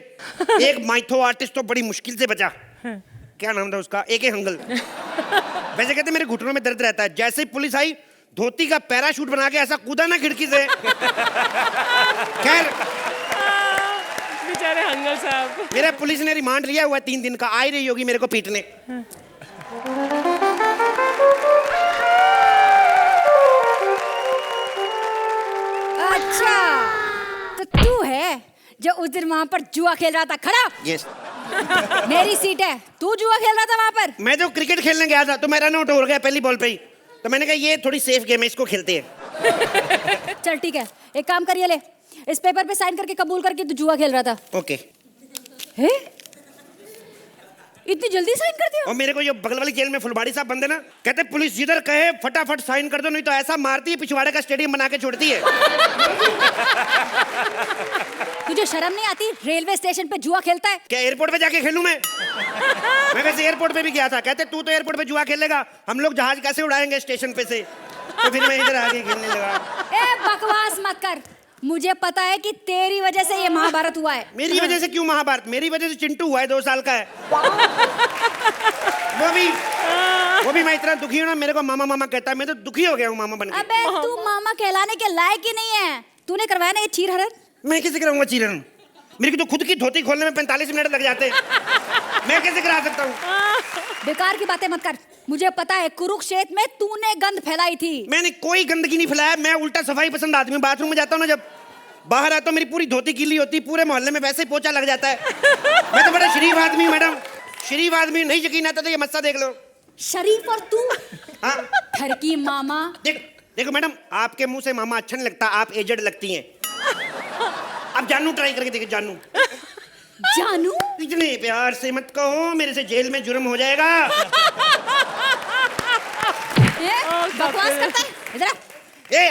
एक माइथो आर्टिस्ट तो बड़ी मुश्किल से बचा। क्या नाम था उसका? एके हंगल। वैसे कहते मेरे घुटनों में दर्द रहता है। जैसे ही पुलिस आई, धोती का पैराशूट बना के ऐसा कूदा ना खिड़की से। खैर बेचारे हंगल साहब। मेरा पुलिस ने रिमांड लिया हुआ 3 दिन का। आ ही रही होगी मेरे को पीटने। अच्छा, तो तू है जो उस दिन वहाँ पर जुआ खेल रहा था खड़ा? यस। मेरी सीट है, तू जुआ खेल रहा था वहाँ पर? मैं जो क्रिकेट खेलने गया था तो मेरा रन आउट हो गया पहली बॉल पे ही। तो मैंने कहा ये थोड़ी सेफ गेम है, इसको खेलते हैं। चल ठीक है, एक काम करिए, ले इस पेपर पे साइन करके कबूल करके तू जुआ खेल रहा था। ओके। है? इतनी जल्दी साइन कर दिया? और मेरे को ये बगल वाली जेल में फुलबाड़ी साहब बंद है ना, कहते पुलिस जिधर कहे फटाफट साइन कर दो, नहीं तो ऐसा मारती है पिछवाड़े का स्टेडियम बना के छोड़ती है। तुझे शर्म नहीं आती? रेलवे स्टेशन पे जुआ खेलता है? क्या एयरपोर्ट पे जाके खेलूं मैं? मैं वैसे एयरपोर्ट पे भी गया था। कहते तू तो एयरपोर्ट पे जुआ खेलेगा, हम लोग जहाज कैसे उड़ाएंगे स्टेशन पे से? तो फिर मैं इधर आके खेलने लगा। ए बकवास मत कर, मुझे पता है कि तेरी वजह से ये महाभारत हुआ है। मेरी वजह से क्यों महाभारत? मेरी वजह से चिंटू हुआ है, 2 साल का है। वो भी मैं इतना दुखी हूँ ना, मेरे को मामा मामा कहता है। मैं तो दुखी हो गया हूँ मामा बनके। अबे तू मामा कहलाने के लायक ही नहीं है। तूने करवाया ना ये चीर हरण? मैं कैसे कराऊंगा चीरन? मेरी तो खुद की धोती खोलने में 45 मिनट लग जाते हैं। मैं कैसे करा सकता हूँ? बेकार की बातें मत कर। मुझे पता है कुरुक्षेत्र में तूने गंद फैलाई थी। मैंने कोई गंदगी नहीं फैलाया। मैं उल्टा सफाई पसंद आदमी। बाथरूम में जाता हूँ ना, जब बाहर आता हूँ मेरी पूरी धोती गीली होती, पूरे मोहल्ले में वैसे ही पोछा लग जाता है। मैं तो बड़ा शरीफ आदमी हूँ मैडम, शरीफ आदमी। नहीं यकीन आता तो ये मस्सा देख लो। शरीफ और तू हाँ ठरकी मामा। देखो मैडम, आपके मुंह से मामा अच्छा नहीं लगता, आप एजेड लगती हैं। अब जानू ट्राई करके देखिए, जानू। जानू? इतने प्यार से मत कहो, मेरे से जेल में जुर्म हो जाएगा। बकवास करता है, इधर आ।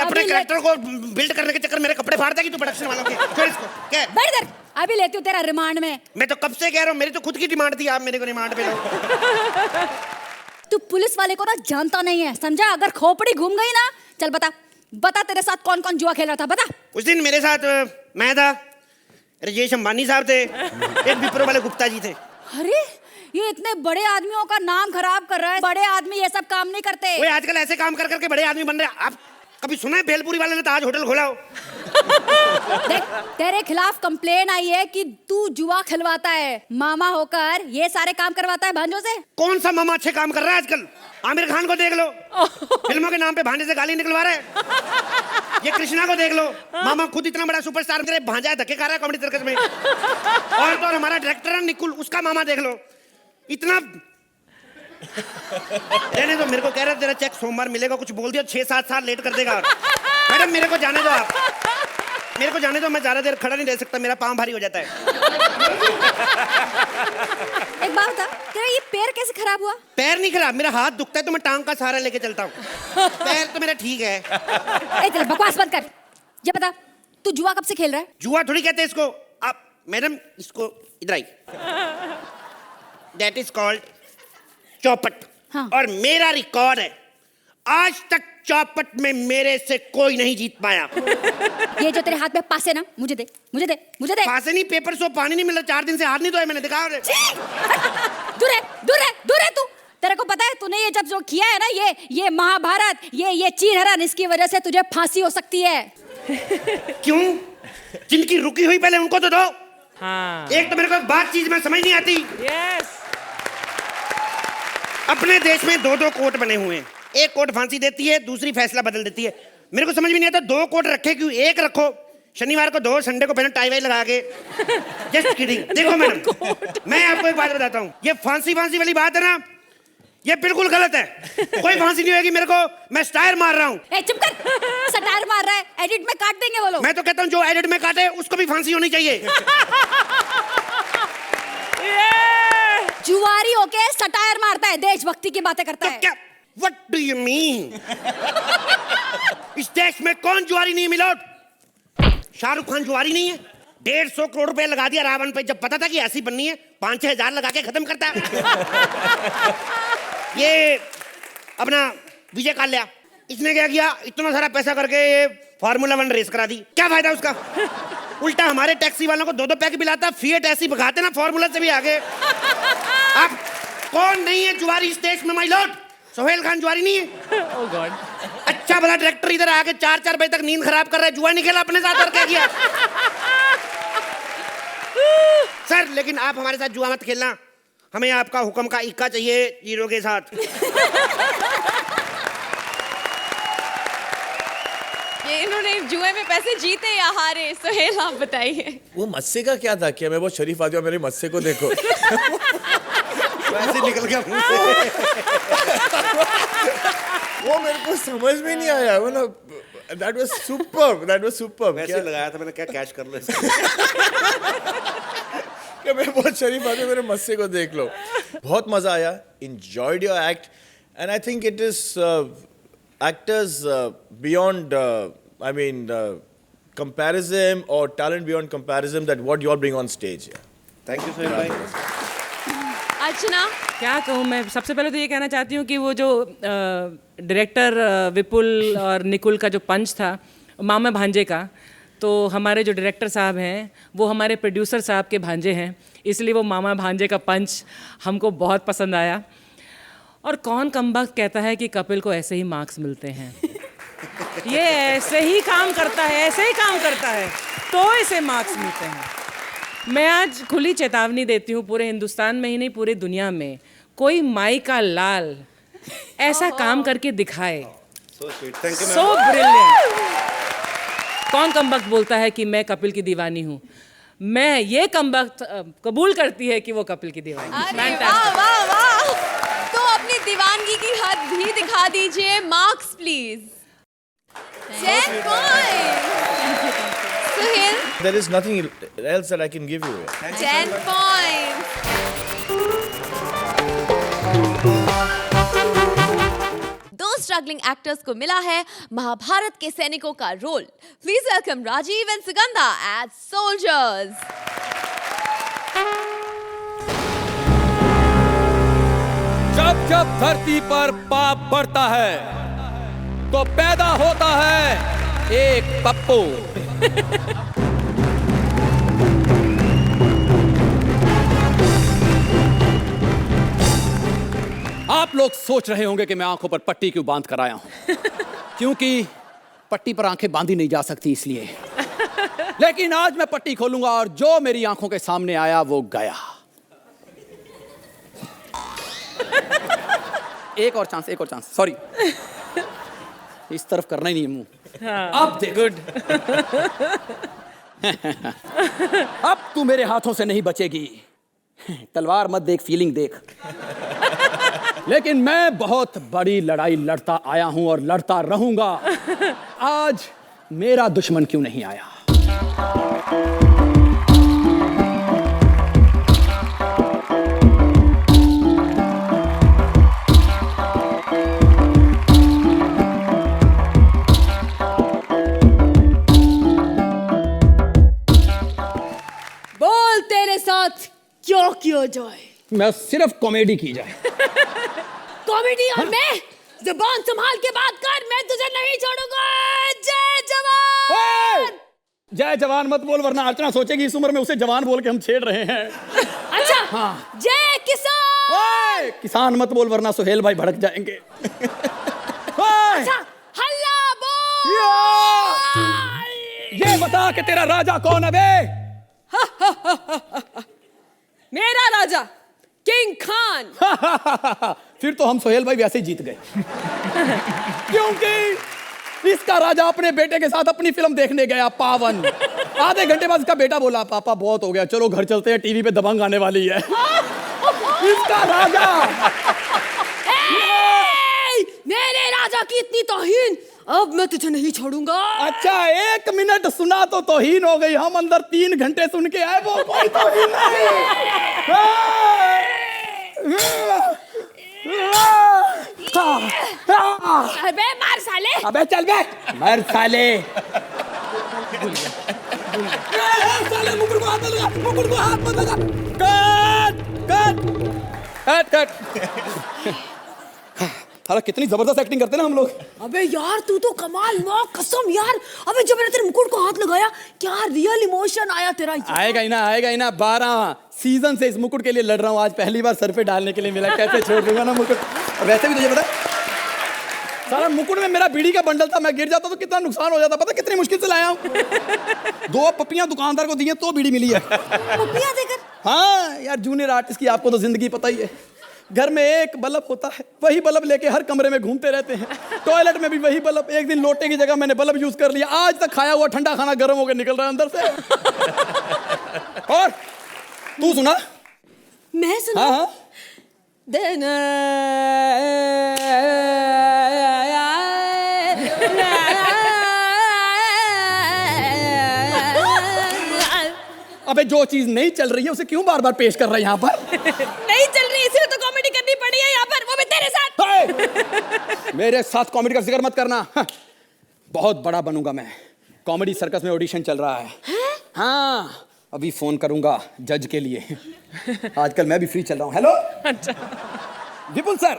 अपने कैरेक्टर को बिल्ड करने के चक्कर मेरे कपड़े फाड़ता है कि तू प्रोडक्शन वालों के? छोड़ इसको। क्या? बैठ इधर, अभी लेती हूँ तेरा रिमांड में। मैं तो कब से कह रहा हूँ, मेरी तो खुद की डिमांड थी, आप मेरे को रिमांड पे लो। तू पुलिस वाले को ना जानता नहीं है, समझा? अगर खोपड़ी घूम गई ना, चल बता तेरे साथ कौन कौन जुआ खेल रहा था, बता। उस दिन मेरे साथ मैं था, राजेश अंबानी साहब थे, एक विप्रो वाले गुप्ता जी थे। अरे ये इतने बड़े आदमियों का नाम खराब कर रहा है। बड़े आदमी ये सब काम नहीं करते। वो आजकल ऐसे काम कर करके बड़े आदमी बन रहे हैं। आप कभी सुना है भेलपुरी वाले ने ताज होटल खोला हो? देख, तेरे खिलाफ कंप्लेन आई है कि तू जुआ खिलवाता है, मामा होकर ये सारे काम करवाता है भांजों से। कौन सा मामा अच्छे काम कर रहा है आजकल? आमिर खान को देख लो, फिल्मों के नाम पे भांजे से गाली निकलवा रहे हैं। ये कृष्णा को देख लो, मामा खुद इतना बड़ा सुपरस्टार, तेरे भांजा धक्के खा रहा है कॉमेडी सर्कस में। और तो हमारा डायरेक्टर है निकुल, उसका मामा देख लो, इतना। रहने दो, मेरे को कह रहे तेरा चेक सोमवार मिलेगा, कुछ बोल दिया 6-7 साल लेट कर देगा। मैडम मेरे को जाने दो, आप मेरे को जाने दो, मैं ज्यादा देर खड़ा नहीं रह सकता, मेरा पाँव भारी हो जाता है। एक बात बता, तेरा ये पैर कैसे खराब हुआ? पैर नहीं खराब, मेरा हाथ दुखता है तो मैं टांग का सहारा लेके चलता हूँ। पैर तो मेरा ठीक है। चल बकवास बंद कर। ये बता, तू जुआ कब से खेल रहा है? जुआ थोड़ी कहते हैं इसको आप, मैडम इसको इधर आई। दैट इज कॉल्ड चौपट। हाँ। और मेरा रिकॉर्ड है, आज तक चौपट में मेरे से कोई नहीं जीत पाया। ये जो तेरे हाथ में पास है ना, मुझे दे, मुझे दे, मुझे दे। पास नहीं, पेपर सो पानी नहीं मिला, 4 दिन से हाथ नहीं धोया मैंने, दिखा। दूर है, दूर है, दूर है तू। तेरे को पता है तूने ये जब जो किया है ना, ये महाभारत, ये चीर हरण, इसकी वजह से तुझे फांसी हो सकती है। क्यों? जिनकी रुकी हुई पहले उनको तो दो। हाँ। एक तो मेरे को एक बात चीज में समझ नहीं आती। यस। अपने देश में 2-2 कोर्ट बने हुए हैं, एक कोर्ट फांसी देती है, दूसरी फैसला बदल देती है। मेरे को समझ में नहीं आता 2 कोर्ट रखे क्यों? एक रखो, शनिवार को 2, संडे को पहले टाई वाई लगा के। Just kidding. देखो मैडम, मैं आपको एक बात बताता हूँ, ये फांसी वाली बात है ना, ये बिल्कुल गलत है। कोई फांसी नहीं होगी मेरे को, मैं स्टायर मार रहा हूँ। चुप कर, स्टायर मार रहा है, एडिट में काट देंगे वो लोग। मैं तो कहता हूँ जो एडिट में काटे उसको भी फांसी होनी चाहिए। जुआरी होके सटायर मारता है, देशभक्ति की बातें करता है। क्या? What do you mean? इस देश में कौन जुआरी नहीं मिला? शाहरुख खान जुआरी नहीं है? 150 करोड़ रुपए लगा दिया रावण पे, जब पता था कि ऐसी बननी है 5-6 हजार लगा के खत्म करता है। ये अपना विजय काल्या, इसने क्या किया? इतना सारा पैसा करके ये फार्मूला 1 रेस करा दी, क्या फायदा उसका? उल्टा हमारे टैक्सी वालों को 2-2 पैक पिलाता, फिएट ऐसी भगाते ना फार्मूला से भी आगे। अब कौन नहीं है जुआरी इस देश में? माय लॉर्ड, सोहेल खान जुआरी नहीं है? ओह गॉड। अच्छा भला डायरेक्टर इधर आके 4-4 बजे तक नींद खराब कर रहा है, जुआ नहीं खेला अपने साथ और क्या किया? सर लेकिन आप हमारे साथ जुआ मत खेलना, हमें आपका हुक्म का इक्का चाहिए हीरो के साथ। ये इन्होंने जुए में पैसे जीते या हारे, सोहेल आप बताइए। वो मस्से का क्या था? क्या मैं बहुत शरीफ आदमी हूँ, मेरे मस्से को देखो। वैसे निकल गया मुंह से। वो मेरे को समझ में नहीं आया, मतलब that was superb। वैसे लगाया था मैंने, क्या कैश कर लो। क्या मैं बहुत शरीफ आदमी, मेरे मस्से को देख लो। बहुत मजा आया, enjoyed your act and I think it is actors beyond I mean comparison or talent beyond comparison that what you all bring on stage. Thank you Sohail भाई। अर्चना, क्या कहूँ मैं, सबसे पहले तो ये कहना चाहती हूँ कि वो जो डायरेक्टर विपुल और निकुल का जो पंच था मामा भांजे का, तो हमारे जो डायरेक्टर साहब हैं वो हमारे प्रोड्यूसर साहब के भांजे हैं, इसलिए वो मामा भांजे का पंच हमको बहुत पसंद आया। और कौन कमबख्त कहता है कि कपिल को ऐसे ही मार्क्स मिलते हैं? ये ऐसे ही काम करता है, ऐसे ही काम करता है तो इसे मार्क्स मिलते हैं। मैं आज खुली चेतावनी देती हूँ, पूरे हिंदुस्तान में ही नहीं पूरी दुनिया में कोई माई का लाल ऐसा काम करके दिखाए, सो ब्रिलियंट। कौन कमबख्त बोलता है कि मैं कपिल की दीवानी हूँ? मैं ये कमबख्त कबूल करती है कि वो कपिल की दीवानी है। अरे वाह वाह वाह। तो अपनी दीवानी दीजिए marks please. 10 point. Suhail There is nothing else that I can give you. 10 point. दो स्ट्रगलिंग एक्टर्स को मिला है महाभारत के सैनिकों का रोल। Please welcome Rajeev and Sugandha as soldiers. जब जब धरती पर पाप बढ़ता है तो पैदा होता है एक पप्पू। आप लोग सोच रहे होंगे कि मैं आंखों पर पट्टी क्यों बांध कर आया हूं। क्योंकि पट्टी पर आंखें बांधी नहीं जा सकती इसलिए। लेकिन आज मैं पट्टी खोलूंगा और जो मेरी आंखों के सामने आया वो गया। एक और चांस सॉरी। इस तरफ करना ही नहीं मुंह। अब देख। गुड। अब तू मेरे हाथों से नहीं बचेगी। तलवार मत देख, फीलिंग देख। लेकिन मैं बहुत बड़ी लड़ाई लड़ता आया हूं और लड़ता रहूंगा। आज मेरा दुश्मन क्यों नहीं आया? बोल तेरे साथ क्यों किया जाए? मैं सिर्फ कॉमेडी की जाए। कॉमेडी और मैं जुबान संभाल के बात कर, मैं तुझे नहीं छोड़ूंगा। जय जवान। जय जवान मत बोल वरना अर्चना सोचेगी इस उम्र में उसे जवान बोल के हम छेड़ रहे हैं। अच्छा हाँ। जय किसान। किसान मत बोल वरना सुहेल भाई भड़क जाएंगे। अच्छा हल्ला बोल। ये बता कि तेरा राजा कौन है बे? मेरा राजा किंग खान। फिर तो हम सुहेल भाई वैसे ही जीत गए। क्योंकि इसका राजा अपने बेटे के साथ अपनी फिल्म देखने गया पावन। आधे घंटे बाद इसका बेटा बोला पापा बहुत हो गया, चलो घर चलते हैं, टीवी पे दबंग आने वाली है। इसका राजा। मेरे राजा की इतनी तौहीन, अब मैं तुझे नहीं छोड़ूंगा। अच्छा 1 मिनट सुना तो तौहीन हो गई। हम अंदर 3 घंटे सुन के आए, वो कोई तौहीन नहीं। अबे मार साले। अबे चल बे मर साले। मुकुट को हाथ मत लगा, मुकुट को हाथ मत लगा। कट। अरे कितनी जबरदस्त एक्टिंग करते ना हम लोग। अबे यार तू तो कमाल, माँ कसम यार। अबे जब मैंने तेरे मुकुट को हाथ लगाया, क्या रियल इमोशन आया तेरा। आएगा ही ना। 12 सीजन से इस मुकुट के लिए लड़ रहा हूँ, आज पहली बार सर पे डालने के लिए मिला। कैसे छोड़ दूंगा ना मुकुट। वैसे भी तुझे पता सारा मुकुट में मेरा बीड़ी का बंडल था, मैं गिर जाता तो कितना नुकसान हो जाता। पता कितनी मुश्किल से लाया हूँ। 2 पप्पियां दुकानदार को दी हैं तो बीड़ी मिली है। पप्पियां देकर? हाँ यार, जूनियर आर्टिस्ट की आपको तो जिंदगी पता ही है। घर में एक बल्ब होता है, वही बल्ब लेके हर कमरे में घूमते रहते हैं। टॉयलेट में भी वही बल्ब। एक दिन लोटे की जगह मैंने बल्ब यूज कर लिया, आज तक खाया हुआ ठंडा खाना गर्म होकर निकल रहा है अंदर से। और तू सुना? मैं सुना? हाँ। अबे जो चीज नहीं चल रही है उसे क्यों बार बार पेश कर रहा है यहाँ पर? नहीं चल रही इसलिए तो कॉमेडी करनी पड़ी है यहाँ पर, वो भी तेरे साथ। मेरे साथ कॉमेडी का जिक्र मत करना। बहुत बड़ा बनूंगा मैं। कॉमेडी सर्कस में ऑडिशन चल रहा है। हाँ अभी फोन करूंगा जज के लिए। आजकल मैं भी फ्री चल रहा हूँ। Hello Vipul sir.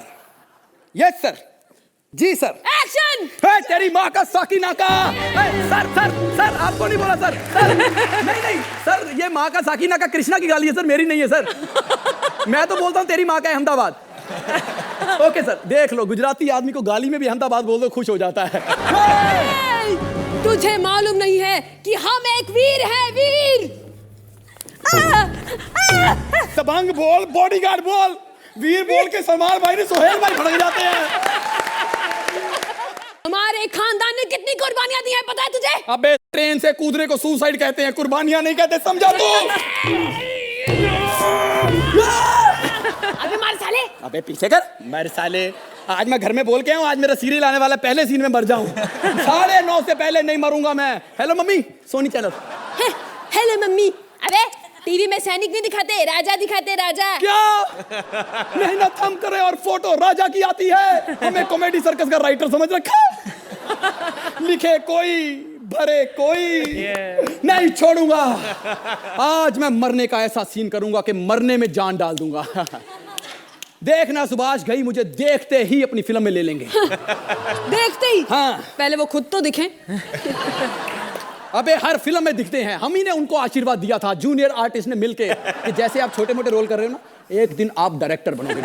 Yes sir. जी सर। एक्शन। तेरी माँ का साकिना का। सर सर सर आपको नहीं बोला सर। नहीं सर, ये माँ का साकिना का कृष्णा की गाली है सर, मेरी नहीं है सर। मैं तो बोलता हूँ तेरी माँ का अहमदाबाद। ओके सर, देख लो गुजराती आदमी को गाली में भी अहमदाबाद बोल दो, खुश हो जाता है। तुझे मालूम नहीं है कि हम एक वीर हैं, वीर। दबंग बोल, बॉडीगार्ड बोल, वीर बोल के सलमान भाई ने सुहेल भाई भड़क जाते हैं। हमारे खानदान ने कितनी कुर्बानियां दी हैं पता है तुझे? अबे ट्रेन से कूदने को सुसाइड कहते हैं, कुर्बानियां नहीं कहते, समझा तू? अबे मार साले। अबे पीछे कर, मर साले। आज मैं घर में बोल के आया हूँ, आज मेरा सीरियल आने वाला है, पहले सीन में मर जाऊं। 9:30 से पहले नहीं मरूंगा मैं। Hello mummy, Sony channel. Hello mummy. अबे टीवी में सैनिक नहीं दिखाते, राजा दिखाते, राजा। क्या मेहनत हम करें और फोटो राजा की आती है? हमें कॉमेडी सर्कस का राइटर समझ रखा है? लिखे कोई भरे कोई नहीं छोड़ूंगा। आज मैं मरने का ऐसा सीन करूंगा कि मरने में जान डाल दूंगा। देखना सुभाष घई मुझे देखते ही अपनी फिल्म में ले लेंगे। देखते ही? हाँ। पहले वो खुद तो दिखे। अबे हर फिल्म में दिखते हैं, हम ही ने उनको आशीर्वाद दिया था जूनियर आर्टिस्ट ने मिलके कि जैसे आप छोटे मोटे रोल कर रहे हो ना, एक दिन आप डायरेक्टर बनोगे।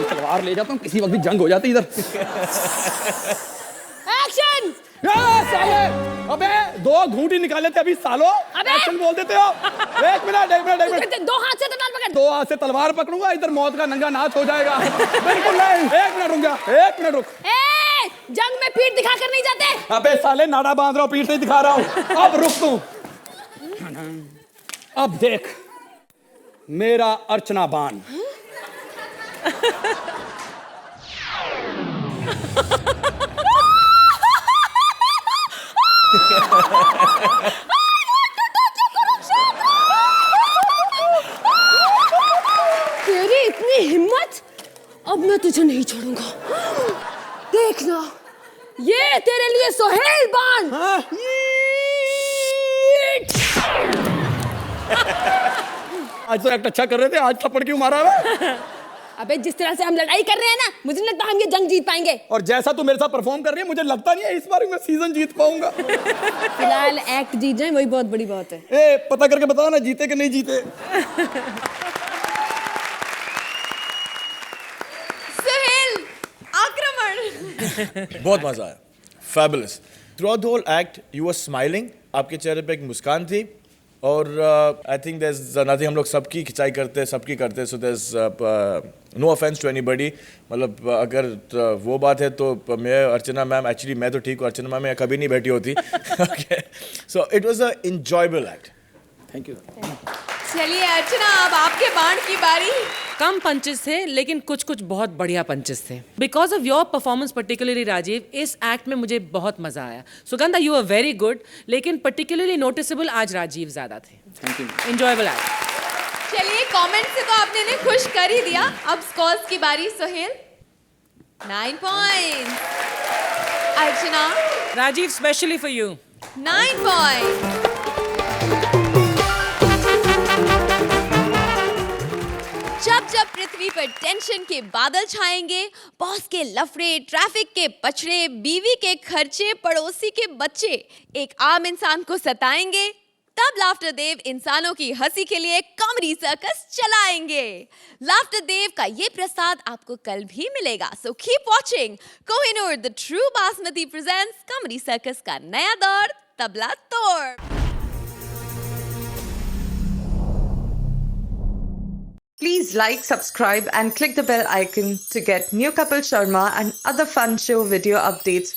तलवार ले जाता हूँ, किसी वक्त भी जंग हो जाती इधर। एक्शन। अबे 2 घूंटी निकाले थे अभी सालो, एक्शन बोल देते हो। एक मिनट 2 हाथ से तलवार पकड़। 2 हाथ से तलवार पकड़ूंगा, इधर मौत का नंगा नाच हो जाएगा। बिल्कुल नहीं। 1 मिनट रुक जा, 1 मिनट रुक। जंग में पीठ दिखा कर नहीं जाते। अबे साले नाड़ा बांध रहा हूँ, पीठ नहीं दिखा रहा हूँ। अब रुक तू। अब देख मेरा अर्चना बाण। तेरी इतनी हिम्मत, अब मैं तुझे नहीं छोड़ूंगा। देखना, ये तेरे लिए सोहेल बाण। आज तो एक्ट अच्छा कर रहे थे, आज थप्पड़ क्यों मारा है? अबे जिस तरह से हम लड़ाई कर रहे हैं ना, मुझे नहीं लगता हम ये जंग जीत पाएंगे। और जैसा तू मेरे साथ परफॉर्म कर रही है, मुझे लगता नहीं है इस बार मैं सीजन जीत पाऊंगा। फिलहाल एक्ट जीत जाए वही बहुत बड़ी बात है। ए, पता करके बताओ ना जीते कि नहीं जीते। सुहेल आक्रमण। बहुत मजा आया, fabulous. Throughout the whole act you were smiling, आपके चेहरे पे एक मुस्कान थी। और I think there is nothing, हम लोग सबकी खिंचाई करते हैं, सबकी करते हैं, so there is no offence to anybody. मतलब अगर वो बात है तो मैं अर्चना मैम, एक्चुअली मैं तो ठीक हूँ, अर्चना मैम कभी नहीं बैठी होती। So it was a enjoyable act. Thank you. चलिए अर्चना, अब आपके बाण की बारी। कम पंचेस थे लेकिन कुछ कुछ बहुत बढ़िया पंचेस थे। Because of your performance particularly Rajeev, इस एक्ट में मुझे बहुत मजा आया। Sugandha you are very good, लेकिन पर्टिकुलरली नोटिसेबल आज राजीव ज्यादा थे। Thank you. Enjoyable act. चलिए कमेंट से तो आपने इन्हें खुश कर ही दिया, अब स्कोर्स की बारी। Sohail 9 point, Archana Rajeev specially for you 9 point, जब जब पृथ्वी पर टेंशन के बादल छाएंगे, बॉस के लफड़े, ट्रैफिक के पछड़े, बीवी के खर्चे, पड़ोसी के बच्चे एक आम इंसान को सताएंगे, तब लाफ्टर देव इंसानों की हंसी के लिए कॉमेडी सर्कस चलाएंगे। लाफ्टर देव का ये प्रसाद आपको कल भी मिलेगा, so keep watching. Kohinoor the true basmati presents comedy circus का नया दौर, तबला तोड़। Please like, subscribe and click the bell icon to get new Kapil Sharma and other fun show video updates